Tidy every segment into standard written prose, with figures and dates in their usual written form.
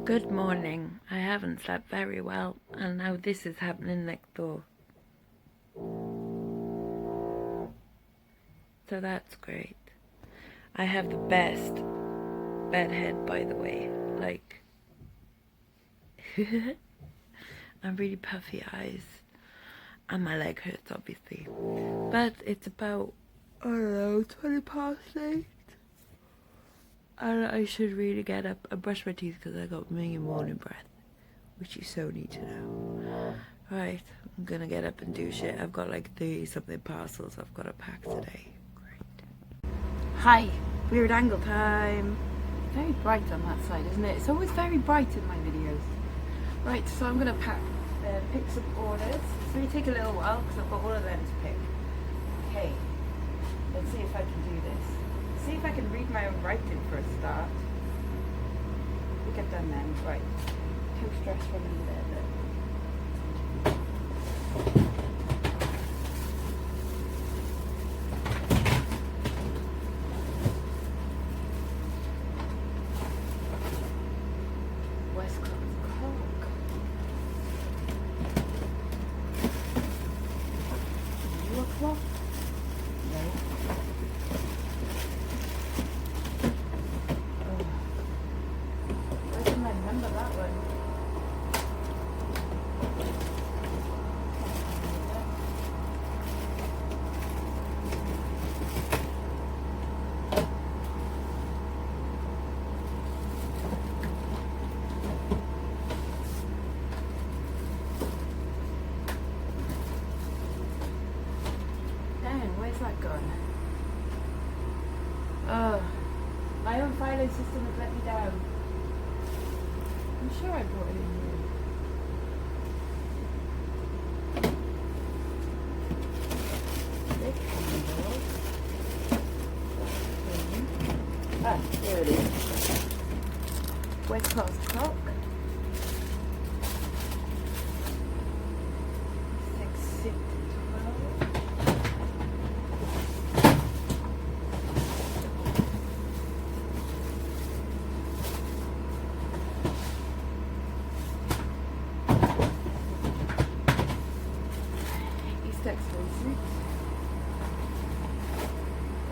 Good morning. I haven't slept very well, and now this is happening next door. So that's great. I have the best bed head, by the way. Like, I'm really puffy eyes, and my leg hurts, obviously. But it's about, I don't know, 20 past 8. And I should really get up and brush my teeth because I got million morning breath, which you so need to know. Right, I'm gonna get up and do shit. I've got like 30 something parcels I've got to pack today. Great. Hi, weird angle time. Very bright on that side, isn't it? It's always very bright in my videos. Right, so I'm gonna pick some orders. It's gonna take a little while because I've got all of them to pick. Okay, let's see if I can do this. See if I can read my own writing for a start. I think I've done then. Right. Toast dress from in there. West Coast Coke. You o'clock? No. Why didn't I remember that one? Where's that gone? Oh, my own filing system has let me down. I'm sure I brought it in here. Big handle. Ah, there it is. West Coast Clock. 6, 6, 12.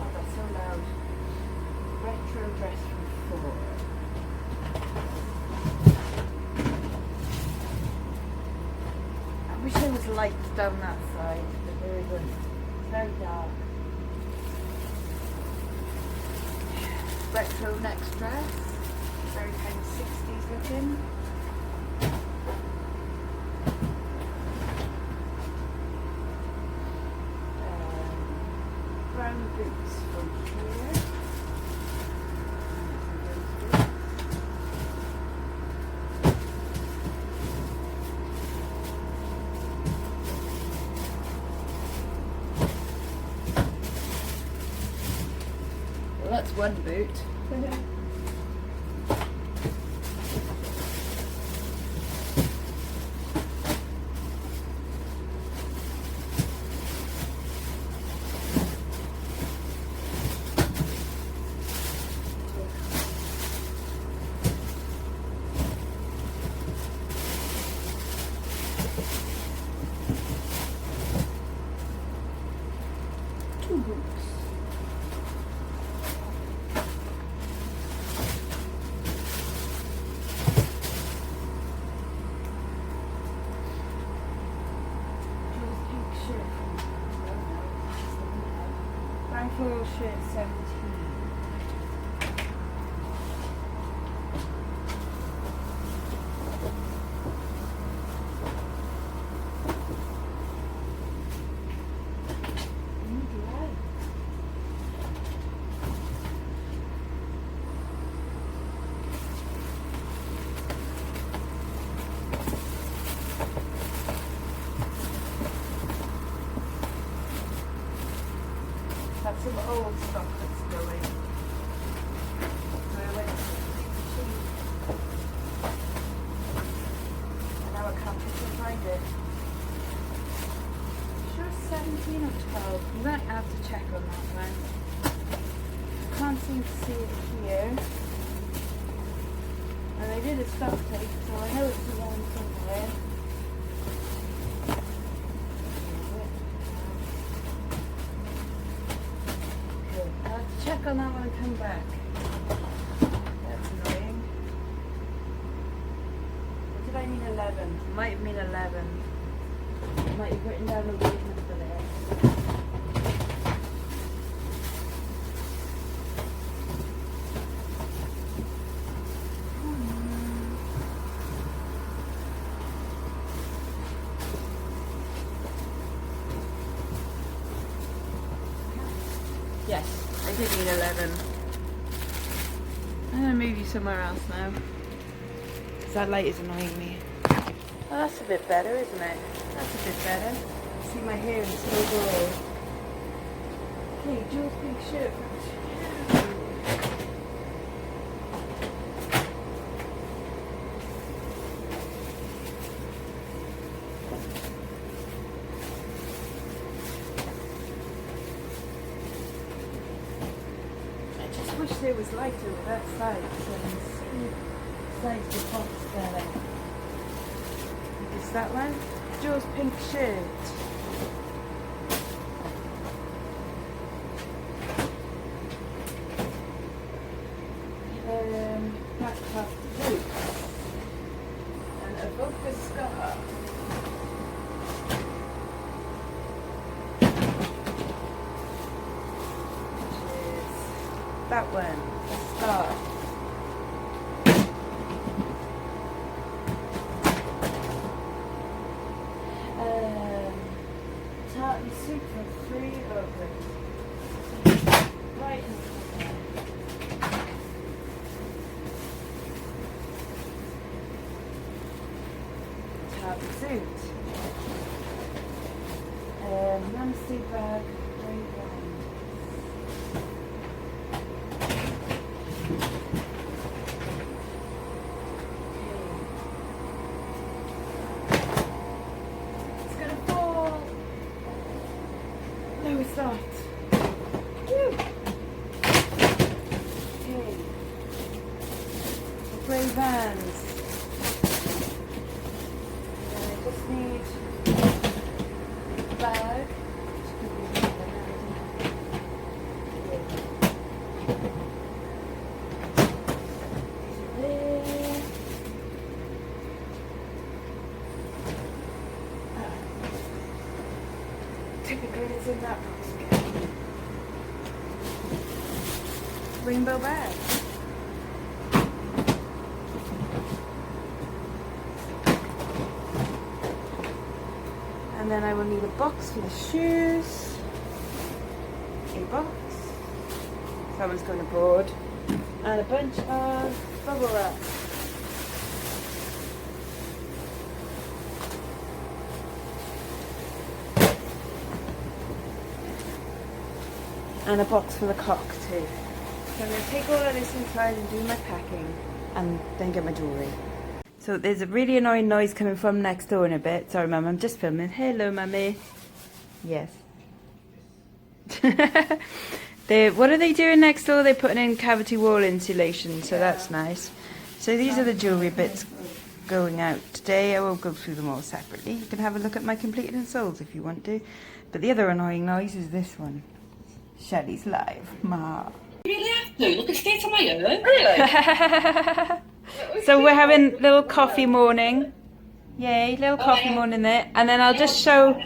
Oh, that's so loud. Retro dress from 4. I wish there was lights down that side, but there isn't. It's very dark. Retro next dress. Very kind of 60s looking. Brown boots from here. Well, that's one boot. Boots. Pink shirt. Brown floral shirt 17. That's some old stock that's going. So I went to and now I can't find it. Sure, 17 or 12. You might have to check on that one. I can't seem to see it here. And I did a stock take, so I know it's around somewhere. Good. I'll have to check on that when I come back. That's annoying. What did I mean 11? It might have mean 11. I might have written down a weird number there. Yes, I did need 11. I'm gonna move you somewhere else now. Because that light is annoying me. Oh, that's a bit better, isn't it? That's a bit better. See my hair is so grey. Okay, Jules' pink shirt. I wish there was light over that side so I can see sides of the box better. Is that one? Joe's pink shirt. Black top boots. And a vodka scarf. That one, the scarf. Tartan soup for $3. Right. Tartan suit. Namaste bag, grey wine. No, it's not. Woo. Okay. The grey Vans. And I just need a bag. There. Typically it's in that box again. Rainbow bag. And then I will need a box for the shoes. A box. Someone's going abroad. And a bunch of bubble wrap. And a box for the cock too. So I'm going to take all of this inside and do my packing and then get my jewellery. So there's a really annoying noise coming from next door in a bit. Sorry Mum, I'm just filming. Hello Mummy. Yes. What are they doing next door? They're putting in cavity wall insulation, so that's nice. So these are the jewellery bits going out today. I won't go through them all separately. You can have a look at my completed and solds if you want to. But the other annoying noise is this one. Shelley's live. Ma. You really have to. Look at the state of my hair. Really? So we're having little coffee morning. Yay, little coffee morning there. And then I'll just show,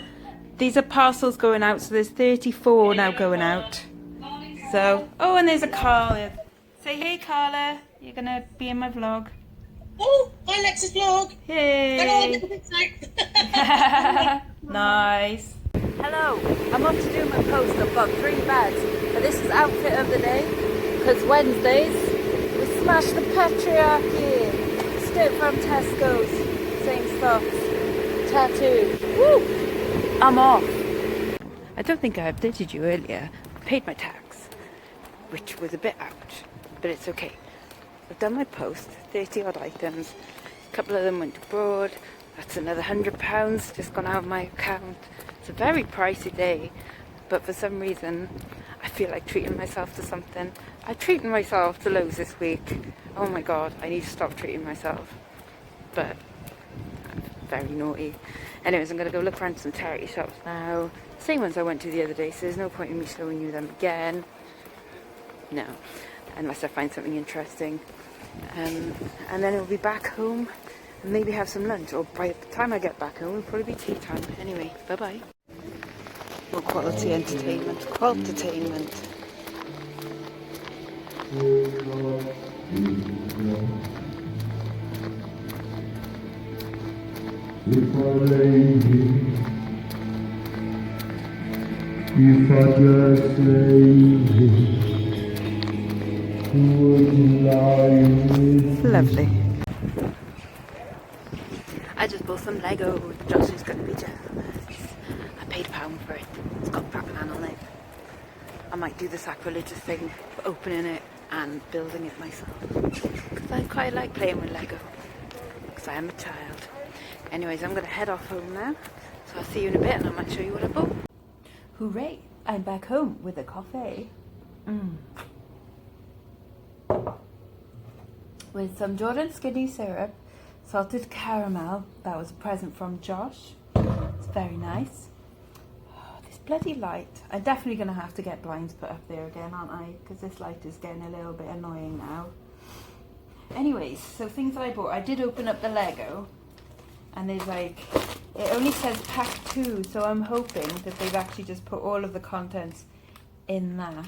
these are parcels going out. So there's 34 now going out. So, oh, and there's a Carla. Say hey Carla, you're going to be in my vlog. Oh, hi Lex's vlog. Hey. Nice. Hello, I'm off to do my post. I've got 3 bags, but this is outfit of the day, because Wednesdays we smash the patriarchy. Skirt from Tesco's, same stocks, tattoo. Woo! I'm off. I don't think I updated you earlier. I paid my tax, which was a bit out, but it's okay. I've done my post, 30 odd items. A couple of them went abroad. That's another £100 just gone out of my account. It's a very pricey day, but for some reason I feel like treating myself to something. I'm treating myself to loads this week. Oh my god, I need to stop treating myself. But I'm very naughty. Anyways, I'm going to go look around some charity shops now. Same ones I went to the other day, so there's no point in me showing you them again. No, unless I find something interesting. And then we'll be back home and maybe have some lunch. Or by the time I get back home, it'll probably be tea time. Anyway, bye-bye. More quality entertainment. Qualitainment. If I just lay would lie with Lovely. I just bought some Lego. Josh is going to be jealous. I paid £1 for it. It's got Batman on it. I might do the sacrilegious thing of opening it and building it myself. Because I quite like playing with Lego. Because I am a child. Anyways, I'm going to head off home now. So I'll see you in a bit and I might show you what I bought. Hooray! I'm back home with a coffee. With some Jordan Skinny syrup, salted caramel. That was a present from Josh. It's very nice. Oh, this bloody light. I'm definitely going to have to get blinds put up there again, aren't I? Because this light is getting a little bit annoying now. Anyways, so things that I bought. I did open up the Lego. And there's like, it only says pack 2, so I'm hoping that they've actually just put all of the contents in that.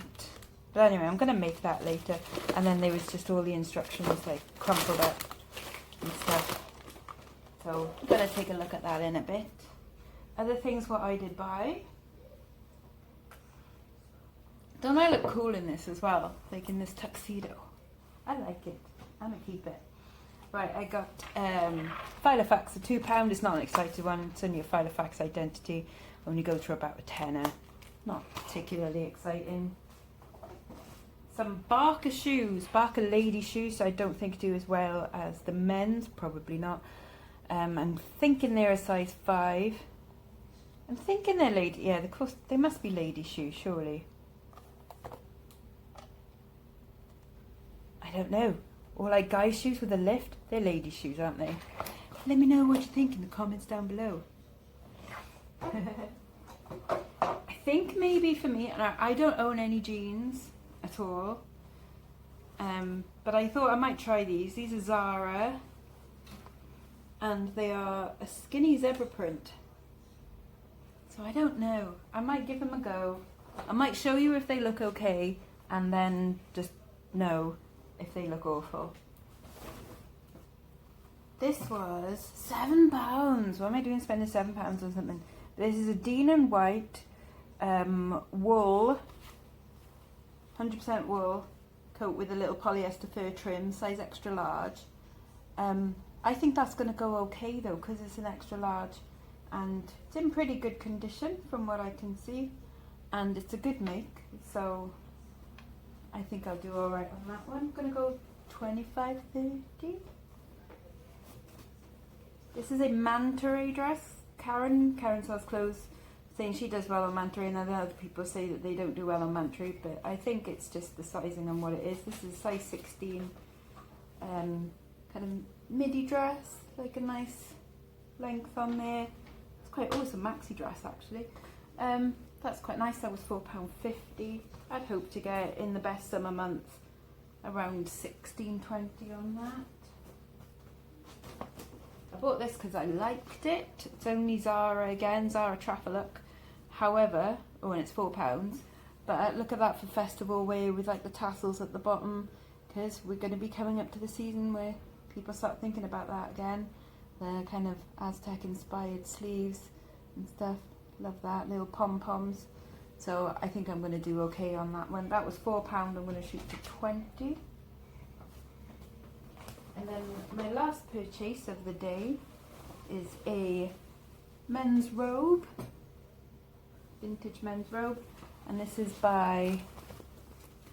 But anyway, I'm going to make that later. And then there was just all the instructions like crumpled up and stuff. So I'm going to take a look at that in a bit. Other things what I did buy. Don't I look cool in this as well? Like in this tuxedo. I like it. I'm going to keep it. Right, I got Filofax, a £2. It's not an excited one. It's only a Filofax Identity. Only goes for about a tenner. Not particularly exciting. Some Barker shoes, Barker lady shoes. So I don't think do as well as the men's. Probably not. I'm thinking they're a size 5. I'm thinking they're lady. Yeah, of course they must be lady shoes, surely. I don't know. Or like guys' shoes with a lift. They're lady shoes, aren't they? Let me know what you think in the comments down below. I think maybe for me, and I don't own any jeans at all. But I thought I might try these. These are Zara. And they are a skinny zebra print. So I don't know. I might give them a go. I might show you if they look okay. And then just know if they look awful. This was £7. What am I doing spending £7 on something? This is a Dean & White wool, 100% wool coat with a little polyester fur trim, size extra large. I think that's going to go okay though, because it's an extra large and it's in pretty good condition from what I can see, and it's a good make, so I think I'll do alright on that one. I'm going to go 25.30. This is a manta ray dress. Karen sells clothes, saying she does well on manta ray, and other people say that they don't do well on manta ray, but I think it's just the sizing and what it is. This is size 16, kind of midi dress, like a nice length on there. It's quite, oh, it's a maxi dress actually. That's quite nice. That was £4.50. I'd hope to get in the best summer months around 16-20 on that. I bought this because I liked it. It's only Zara again, Zara Trafaluk. However, oh, and it's £4. But look at that for festival wear with like the tassels at the bottom, because we're going to be coming up to the season where people start thinking about that again. The kind of Aztec inspired sleeves and stuff. Love that, little pom-poms. So I think I'm going to do okay on that one. That was £4, I'm going to shoot for 20. And then my last purchase of the day is a men's robe, vintage men's robe, and this is by,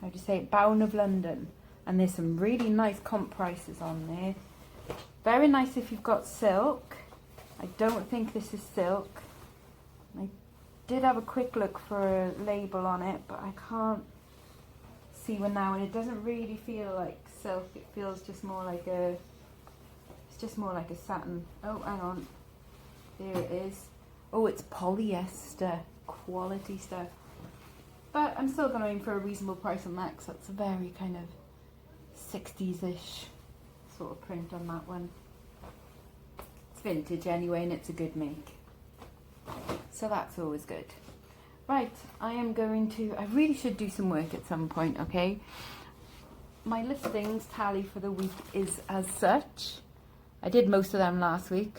how do you say it, Bown of London, and there's some really nice comp prices on there. Very nice if you've got silk. I don't think this is silk. I did have a quick look for a label on it, but I can't see one now, and it doesn't really feel like silk. It feels just more like a, it's just more like a satin. Oh, hang on, there it is. Oh, it's polyester, quality stuff. But I'm still going for a reasonable price on that, because that's a very kind of 60s-ish sort of print on that one. It's vintage anyway, and it's a good make. So that's always good. Right, I really should do some work at some point, okay? My listings tally for the week is as such. I did most of them last week.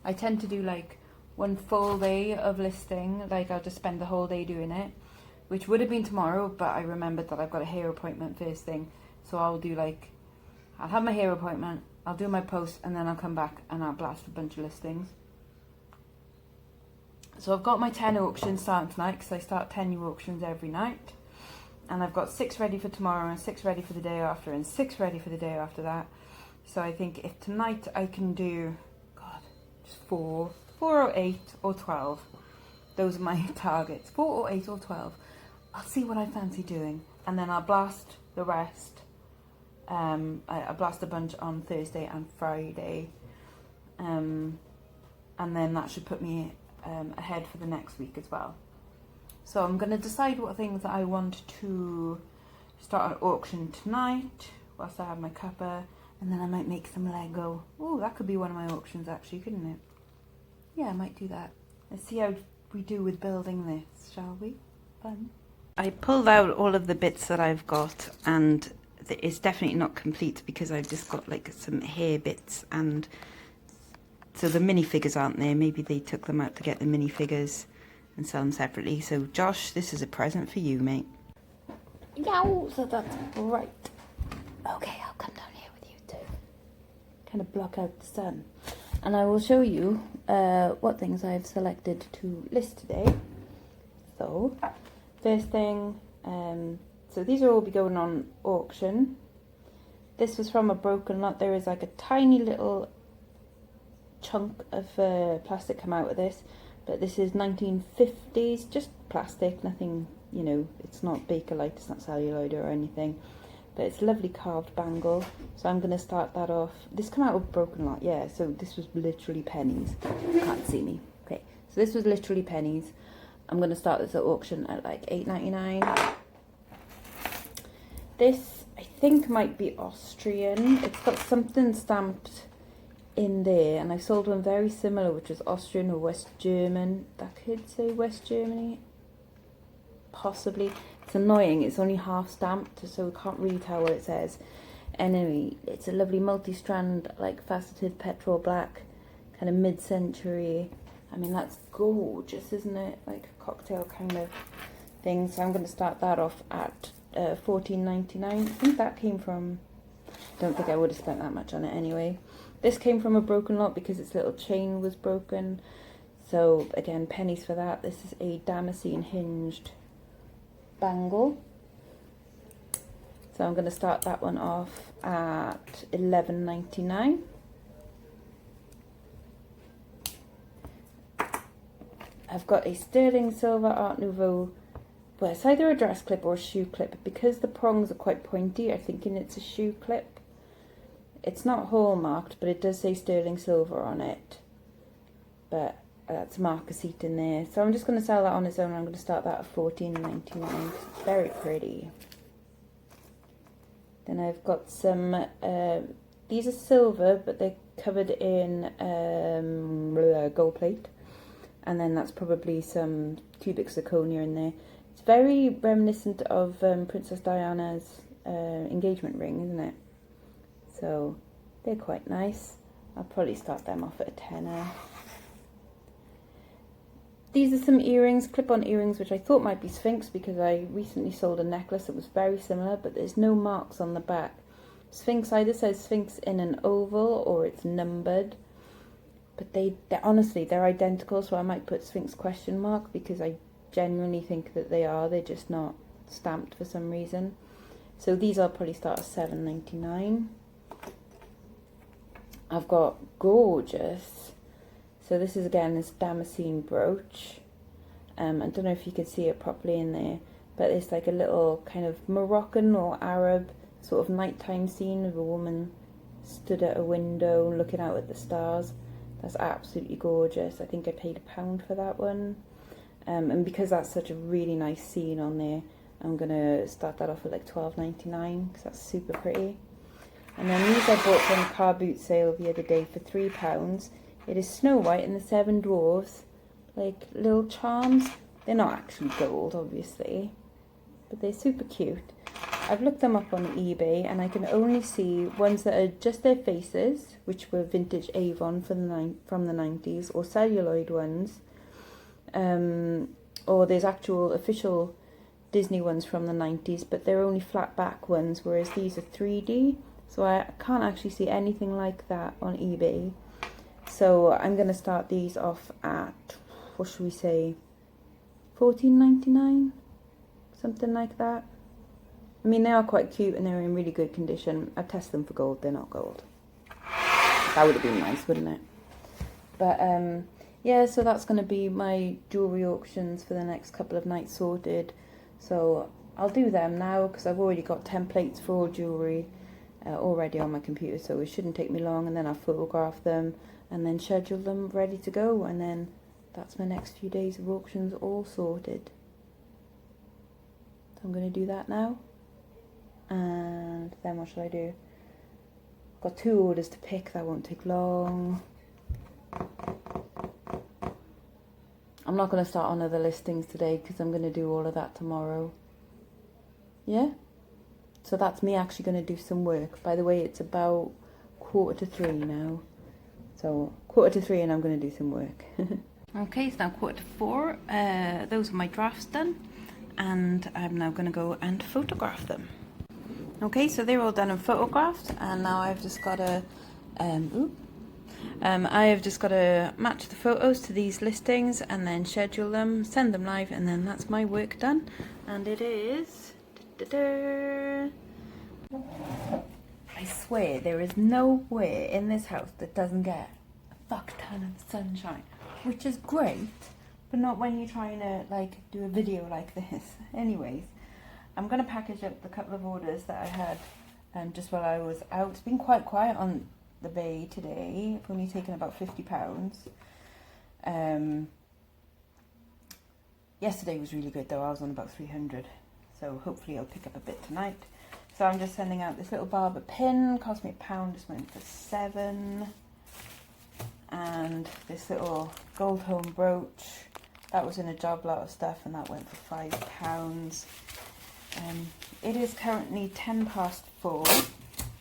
I tend to do like one full day of listing, like I'll just spend the whole day doing it, which would have been tomorrow, but I remembered that I've got a hair appointment first thing. So I'll have my hair appointment, I'll do my post, and then I'll come back and I'll blast a bunch of listings. So I've got my 10 auctions starting tonight, because I start 10 new auctions every night. And I've got 6 ready for tomorrow, and 6 ready for the day after, and 6 ready for the day after that. So I think if tonight I can do, just 4 or 8 or 12. Those are my targets, 4 or 8 or 12. I'll see what I fancy doing, and then I'll blast the rest. I blast a bunch on Thursday and Friday. And then that should put me ahead for the next week as well. So I'm going to decide what things that I want to start an auction tonight whilst I have my cuppa, and then I might make some Lego. Oh, that could be one of my auctions actually, couldn't it? Yeah, I might do that. Let's see how we do with building this, shall we? Fun. I pulled out all of the bits that I've got, and it's definitely not complete because I've just got like some hair bits, and so the minifigures aren't there. Maybe they took them out to get the minifigures and sell them separately. So Josh, this is a present for you, mate. Yow, so that's right. Okay, I'll come down here with you too. Kind of block out the sun. And I will show you what things I've selected to list today. So, first thing, so these will all be going on auction. This was from a broken lot. There is like a tiny little chunk of plastic come out of this, but this is 1950s, just plastic, nothing, you know, it's not Bakelite, it's not celluloid or anything, but it's a lovely carved bangle. So I'm going to start that off. This came out of broken lot, yeah, so this was literally pennies. You can't see me. Okay, so this was literally pennies. I'm going to start this at auction at like $8.99. This I think might be Austrian. It's got something stamped in there, and I sold one very similar, which was Austrian or West German. That could say West Germany, possibly. It's annoying, it's only half stamped, so we can't really tell what it says. Anyway, it's a lovely multi-strand, like faceted petrol black, kind of mid-century. I mean, that's gorgeous, isn't it? Like a cocktail kind of thing. So I'm going to start that off at $14.99. I think that came from, don't think I would have spent that much on it anyway. This came from a broken lot because its little chain was broken. So again, pennies for that. This is a Damascene hinged bangle. So I'm going to start that one off at $11.99. I've got a sterling silver Art Nouveau. Well, it's either a dress clip or a shoe clip. Because the prongs are quite pointy, I'm thinking it's a shoe clip. It's not hallmarked, but it does say sterling silver on it. But that's marker seat in there. So I'm just going to sell that on its own. I'm going to start that at $14.99. It's very pretty. Then I've got some, these are silver, but they're covered in gold plate. And then that's probably some cubic zirconia in there. It's very reminiscent of Princess Diana's engagement ring, isn't it? So they're quite nice. I'll probably start them off at a tenner. These are some earrings, clip-on earrings, which I thought might be Sphinx because I recently sold a necklace that was very similar, but there's no marks on the back. Sphinx either says Sphinx in an oval or it's numbered. But they're honestly, they're identical, so I might put Sphinx question mark because I genuinely think that they are. They're just not stamped for some reason. So these I'll probably start at $7.99. I've got gorgeous. So this is again this Damascene brooch. I don't know if you can see it properly in there. but it's like a little kind of Moroccan or Arab sort of nighttime scene of a woman stood at a window looking out at the stars. That's absolutely gorgeous. I think I paid £1 for that one. And because that's such a really nice scene on there, I'm going to start that off at like £12.99 because that's super pretty. And then these I bought from a car boot sale the other day for £3. It is Snow White and the Seven Dwarves, like little charms. They're not actually gold, obviously, but they're super cute. I've looked them up on eBay and I can only see ones that are just their faces, which were vintage Avon from the 90s, or celluloid ones, or there's actual official Disney ones from the 90s, but they're only flat back ones, whereas these are 3D, so I can't actually see anything like that on eBay. So I'm going to start these off at, what should we say, $14.99, something like that. I mean, they are quite cute and they're in really good condition. I've tested them for gold, they're not gold. That would have been nice, wouldn't it? But yeah, so that's going to be my jewellery auctions for the next couple of nights sorted. So I'll do them now because I've already got templates for all jewellery already on my computer, so it shouldn't take me long, and then I'll photograph them and then schedule them ready to go, and then that's my next few days of auctions all sorted. So I'm going to do that now. And then what should I do? Got 2 orders to pick, that won't take long. I'm not going to start on other listings today because I'm going to do all of that tomorrow. Yeah? So that's me actually going to do some work. By the way, it's about 2:45 now. So 2:45 and I'm going to do some work. Okay, it's now 4:45. Those are my drafts done. And I'm now going to go and photograph them. Okay, so they're all done and photographed, and now I've just got to I have just got to match the photos to these listings and then schedule them, send them live, and then that's my work done. And it is, I swear there is nowhere in this house that doesn't get a fuck ton of sunshine, which is great, but not when you're trying to like do a video like this. Anyways, I'm going to package up the couple of orders that I had just while I was out. It's been quite quiet on the bay today. I've only taken about £50. Yesterday was really good though. I was on about 300. So hopefully I'll pick up a bit tonight. So I'm just sending out this little barber pin. Cost me £1. Just went for £7. And this little gold home brooch. That was in a job lot of stuff and that went for £5. It is currently 4:10.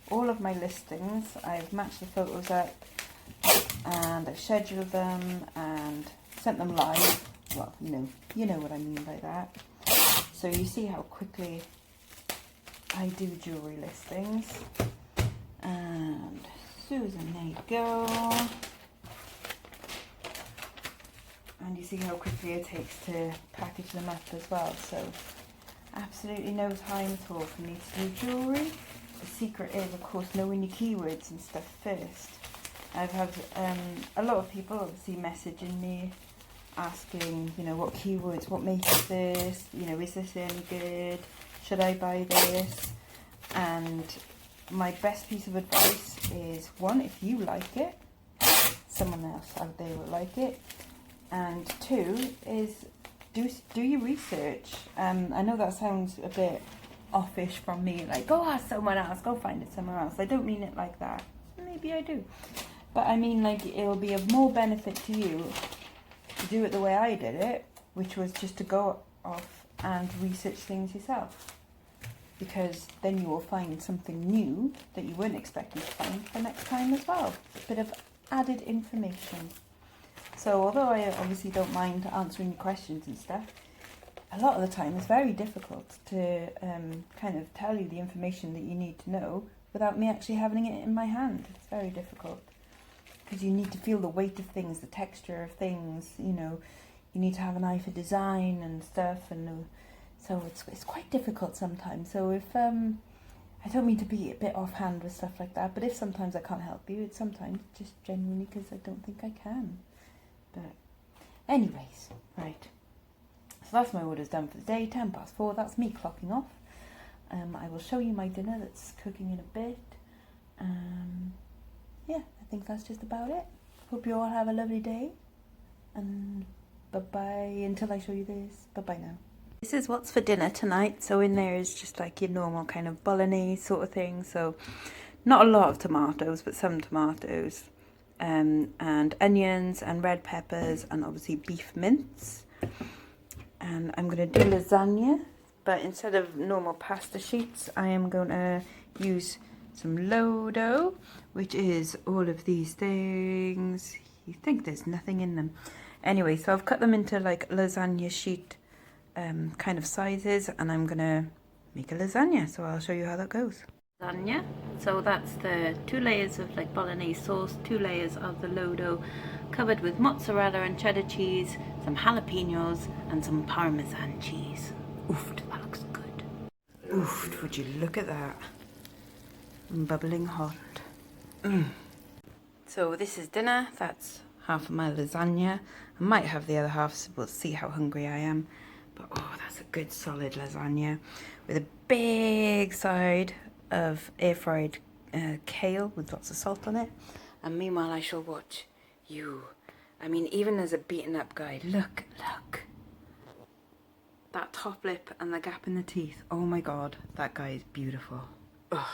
All of my listings, I've matched the photos up and I've scheduled them and sent them live. Well, you know what I mean by that. So you see how quickly I do jewellery listings. And Susan, there you go. And you see how quickly it takes to package them up as well. So absolutely no time at all for me to do jewellery. The secret is, of course, knowing your keywords and stuff first. I've had a lot of people obviously messaging me asking, what keywords, what makes this, is this any good, should I buy this? And my best piece of advice is, 1, if you like it, someone else out there will like it. And 2 is do your research. I know that sounds a bit offish from me, like go ask someone else, go find it somewhere else. I don't mean it like that. Maybe I do. But I mean, like, it'll be of more benefit to you to do it the way I did it, which was just to go off and research things yourself. Because then you will find something new that you weren't expecting to find for next time as well. A bit of added information. So although I obviously don't mind answering your questions and stuff, a lot of the time it's very difficult to kind of tell you the information that you need to know without me actually having it in my hand. It's very difficult because you need to feel the weight of things, the texture of things, you need to have an eye for design and stuff, and so it's quite difficult sometimes. So if I don't mean to be a bit offhand with stuff like that, but if sometimes I can't help you, it's sometimes just genuinely because I don't think I can. But anyways, right. So that's my orders done for the day, 4:10. That's me clocking off. I will show you my dinner that's cooking in a bit. Yeah, I think that's just about it. Hope you all have a lovely day. And bye-bye until I show you this. Bye-bye now. This is what's for dinner tonight. So in there is just like your normal kind of bolognese sort of thing. So not a lot of tomatoes, but some tomatoes. And onions and red peppers and obviously beef mince. And I'm going to do lasagna. But instead of normal pasta sheets, I am going to use some low dough, which is all of these things. You think there's nothing in them. Anyway, so I've cut them into like lasagna sheet kind of sizes, and I'm going to make a lasagna. So I'll show you how that goes. Lasagna. So that's the 2 layers of like bolognese sauce, 2 layers of the low dough, covered with mozzarella and cheddar cheese, some jalapenos, and some Parmesan cheese. Oof, that looks good. Oof, would you look at that? Bubbling hot. So this is dinner. That's half of my lasagna. I might have the other half, so we'll see how hungry I am. But oh, that's a good solid lasagna with a big side of air fried kale with lots of salt on it. And meanwhile, I shall watch you. I mean, even as a beaten up guy, look. That top lip and the gap in the teeth. Oh my god, that guy is beautiful. Ugh.